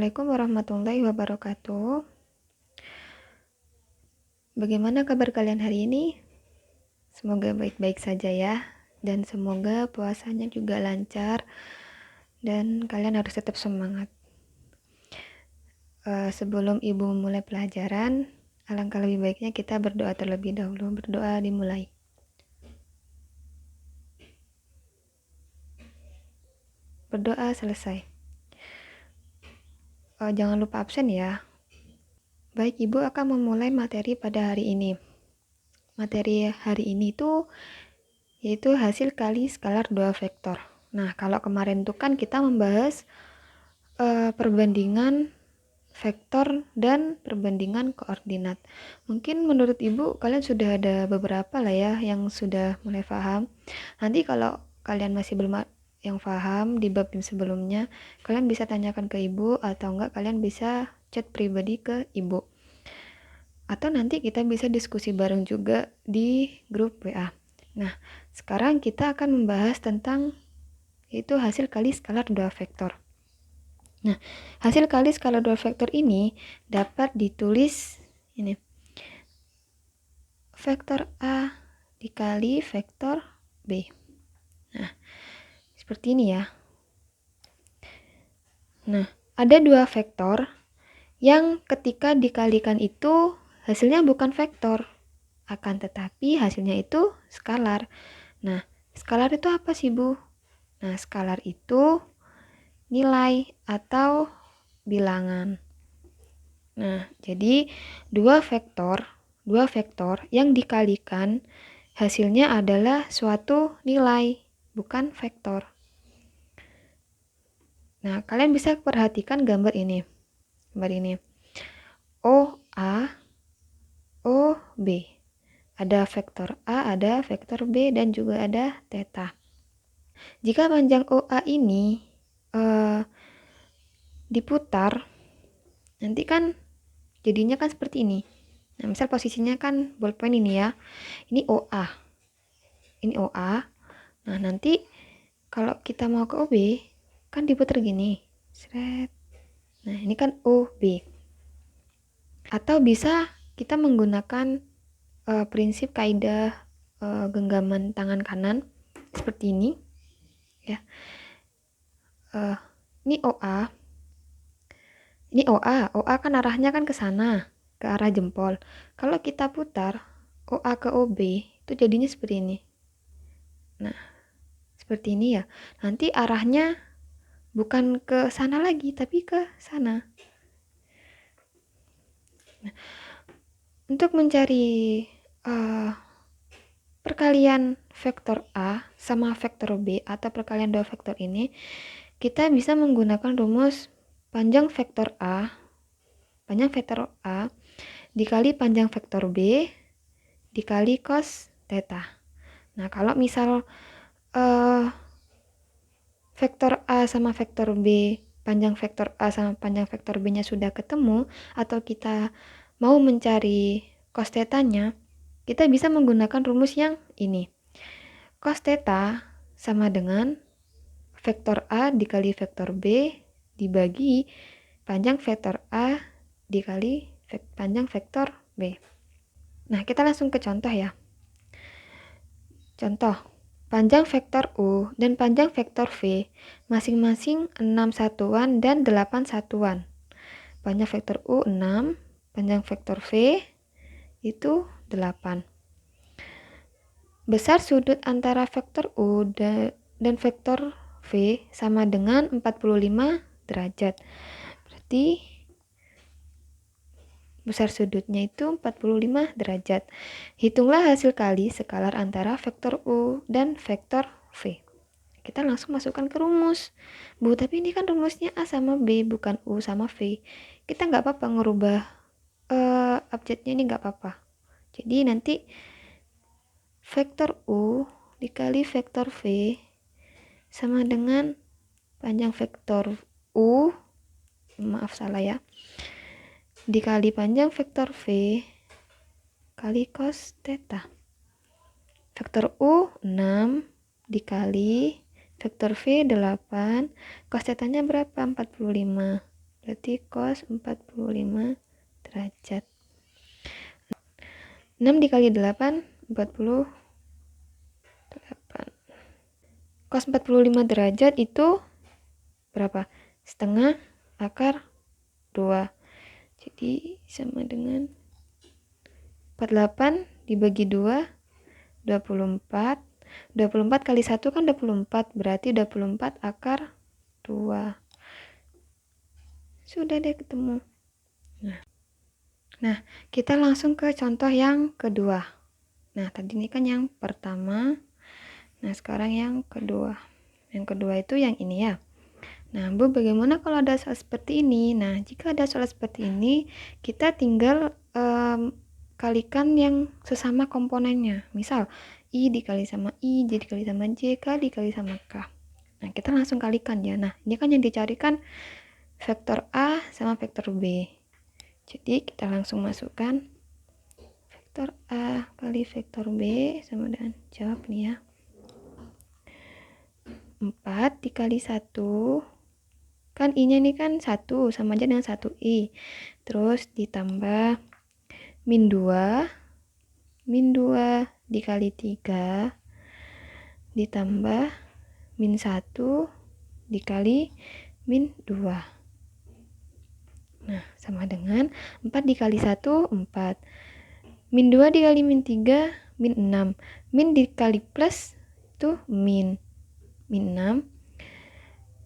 Assalamualaikum warahmatullahi wabarakatuh. Bagaimana kabar kalian hari ini? Semoga baik-baik saja ya. Dan semoga puasanya juga lancar. Dan kalian harus tetap semangat. Sebelum ibu mulai pelajaran, alangkah lebih baiknya kita berdoa terlebih dahulu. Berdoa dimulai. Berdoa selesai. Jangan lupa absen ya. Baik, ibu akan memulai materi pada hari ini. Materi hari ini tuh yaitu hasil kali skalar dua vektor. Nah, kalau kemarin tuh kan kita membahas perbandingan vektor dan perbandingan koordinat. Mungkin menurut ibu kalian sudah ada beberapa lah ya yang sudah mulai paham. Nanti kalau kalian masih belum yang paham di bab yang sebelumnya, kalian bisa tanyakan ke ibu atau enggak kalian bisa chat pribadi ke ibu. Atau nanti kita bisa diskusi bareng juga di grup WA. Nah, sekarang kita akan membahas tentang yaitu hasil kali skalar dua vektor. Nah, hasil kali skalar dua vektor ini dapat ditulis ini. Vektor A dikali vektor B. Nah, seperti ini ya. Nah, ada dua vektor yang ketika dikalikan itu hasilnya bukan vektor, akan tetapi hasilnya itu skalar. Nah, skalar itu apa sih, Bu? Nah, skalar itu nilai atau bilangan. Nah, jadi dua vektor yang dikalikan hasilnya adalah suatu nilai, bukan vektor. Nah, kalian bisa perhatikan gambar ini. Gambar ini. OA, OB. Ada vektor A, ada vektor B, dan juga ada theta. Jika panjang OA ini diputar, nanti kan jadinya kan seperti ini. Nah, misal posisinya kan ballpoint ini ya. Ini OA. Ini OA. Nah, nanti kalau kita mau ke OB, kan diputar gini. Seret. Nah, ini kan OB. Atau bisa kita menggunakan prinsip kaidah genggaman tangan kanan seperti ini. Ya. Ini OA. Ini OA. OA kan arahnya kan ke sana, ke arah jempol. Kalau kita putar OA ke OB, itu jadinya seperti ini. Nah, seperti ini ya. Nanti arahnya bukan ke sana lagi, tapi ke sana. Nah, untuk mencari perkalian vektor A sama vektor B atau perkalian dua vektor ini, kita bisa menggunakan rumus panjang vektor A dikali panjang vektor B dikali cos theta. Nah, kalau misal vektor A sama vektor B, panjang vektor A sama panjang vektor B-nya sudah ketemu, atau kita mau mencari cos theta-nya, kita bisa menggunakan rumus yang ini. Cos theta sama dengan vektor A dikali vektor B dibagi panjang vektor A dikali panjang vektor B. Nah, kita langsung ke contoh ya. Contoh, panjang vektor U dan panjang vektor V masing-masing 6 satuan dan 8 satuan. Panjang vektor U 6, panjang vektor V itu 8. Besar sudut antara vektor U dan vektor V sama dengan 45 derajat. Berarti besar sudutnya itu 45 derajat. Hitunglah hasil kali skalar antara vektor U dan vektor V. Kita langsung masukkan ke rumus. Bu, tapi ini kan rumusnya A sama B, bukan U sama V. Kita nggak apa-apa ngerubah abjadnya, ini nggak apa-apa. Jadi nanti vektor U dikali vektor V sama dengan panjang vektor U, maaf salah ya, dikali panjang vektor V kali cos theta. Vektor U 6 dikali vektor V 8, cos theta-nya berapa? 45. berarti cos 45 derajat. 6 dikali 8, 48. Cos 45 derajat itu berapa? Setengah akar 2. Jadi sama dengan 48 dibagi 2, 24. 24 kali 1 kan 24, berarti 24 akar 2. Sudah deh ketemu. Nah, kita langsung ke contoh yang kedua. Nah, tadi ini kan yang pertama. Nah, sekarang yang kedua. Yang kedua itu yang ini ya. Nah, Bu, bagaimana kalau ada soal seperti ini? Nah, jika ada soal seperti ini, kita tinggal kalikan yang sesama komponennya. Misal, I dikali sama I, J dikali sama J, K dikali sama K. Nah, kita langsung kalikan ya. Nah, ini kan yang dicarikan vektor A sama vektor B. Jadi, kita langsung masukkan vektor A kali vektor B sama dengan jawab nih ya. 4 dikali 1, kan I-nya ini kan 1, sama aja dengan 1I. Terus ditambah min 2 dikali 3, ditambah min 1 dikali min 2. Nah, sama dengan 4 dikali 1, 4. Min 2 dikali min 3, min 6. Min dikali plus itu min 6.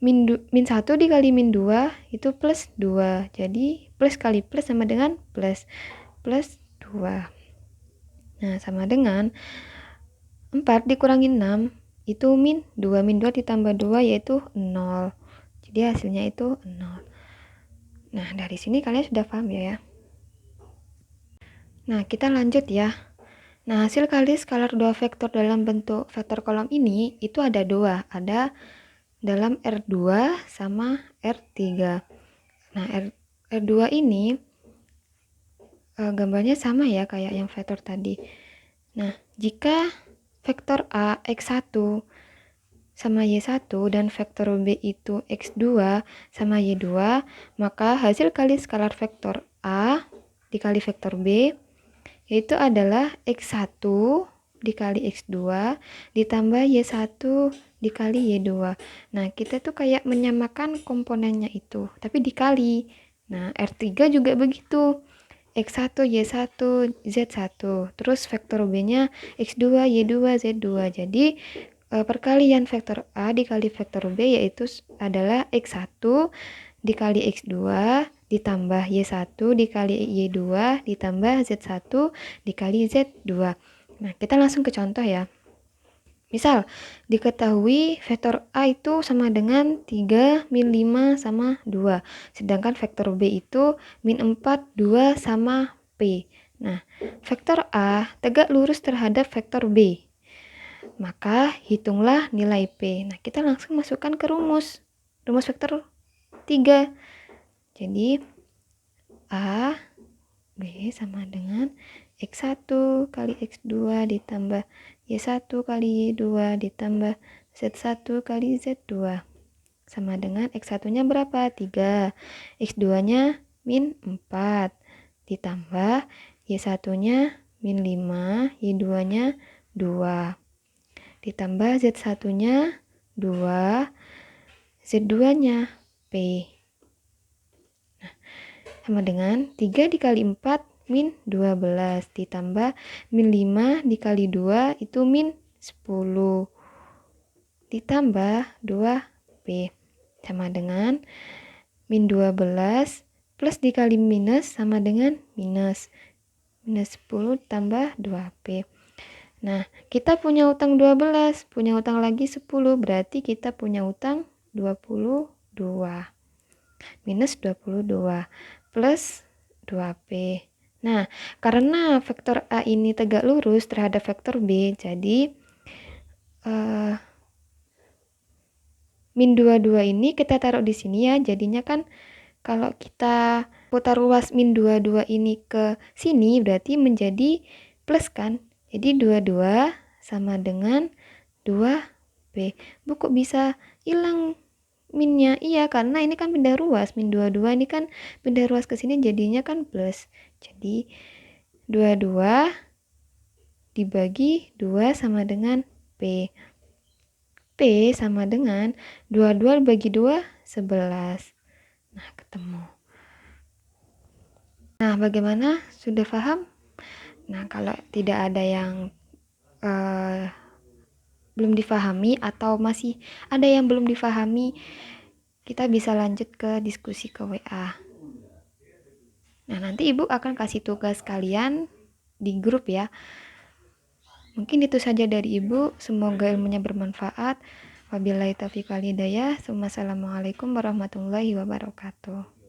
Min 1 dikali min 2 itu plus 2. Jadi plus kali plus sama dengan plus 2. Nah, sama dengan 4 dikurangi 6 itu min 2. Min 2 ditambah 2 yaitu 0. Jadi hasilnya itu 0. Nah, dari sini kalian sudah paham ya. Nah, kita lanjut ya. Nah, hasil kali skalar dua vektor dalam bentuk vektor kolom ini itu ada dua. Ada dalam R2 sama R3. Nah, R2 ini gambarnya sama ya kayak yang vektor tadi. Nah, jika vektor A X1 sama Y1 dan vektor B itu X2 sama Y2, maka hasil kali skalar vektor A dikali vektor B yaitu adalah X1 dikali X2 ditambah Y1 dikali Y2. Nah, kita tuh kayak menyamakan komponennya itu, tapi dikali. Nah, R3 juga begitu. X1, Y1, Z1. Terus vektor B-nya X2, Y2, Z2. Jadi, perkalian vektor A dikali vektor B yaitu adalah X1 dikali X2 ditambah Y1 dikali Y2 ditambah Z1 dikali Z2. Nah, kita langsung ke contoh ya. Misal, diketahui vektor A itu sama dengan 3, min 5 sama 2. Sedangkan vektor B itu min 4, 2 sama P. Nah, vektor A tegak lurus terhadap vektor B. Maka, hitunglah nilai P. Nah, kita langsung masukkan ke rumus. Rumus vektor 3. Jadi, A, B sama dengan X1 kali X2 ditambah Y1 kali Y2 ditambah Z1 kali Z2. Sama dengan X1-nya berapa? 3. X2-nya min 4. Ditambah Y1-nya min 5. Y2-nya 2. Ditambah Z1-nya 2. Z2-nya P. Nah, sama dengan 3 dikali 4 min 12 ditambah min 5 dikali 2 itu min 10 ditambah 2P sama dengan min 12 plus dikali minus sama dengan minus 10 tambah 2P. Nah, kita punya utang 12, punya utang lagi 10, berarti kita punya utang 22 minus 22 plus 2P. Nah, karena vektor A ini tegak lurus terhadap vektor B, jadi min 22 ini kita taruh di sini ya. Jadinya kan kalau kita putar ruas min 22 ini ke sini, berarti menjadi plus kan. Jadi 22 sama dengan 2B. Bu, kok bisa hilang minnya. Iya, karena ini kan pindah ruas. Min 22 ini kan pindah ruas ke sini jadinya kan plus. Jadi 22 dibagi 2 sama dengan P. P sama dengan 22 bagi 2, 11. Nah, ketemu. Nah, bagaimana? Sudah paham? Nah, kalau tidak ada yang belum difahami atau masih ada yang belum difahami, kita bisa lanjut ke diskusi ke WA. Nah, nanti Ibu akan kasih tugas kalian di grup ya. Mungkin itu saja dari Ibu. Semoga ilmunya bermanfaat. Wabillahi taufiq wal hidayah. Wassalamualaikum warahmatullahi wabarakatuh.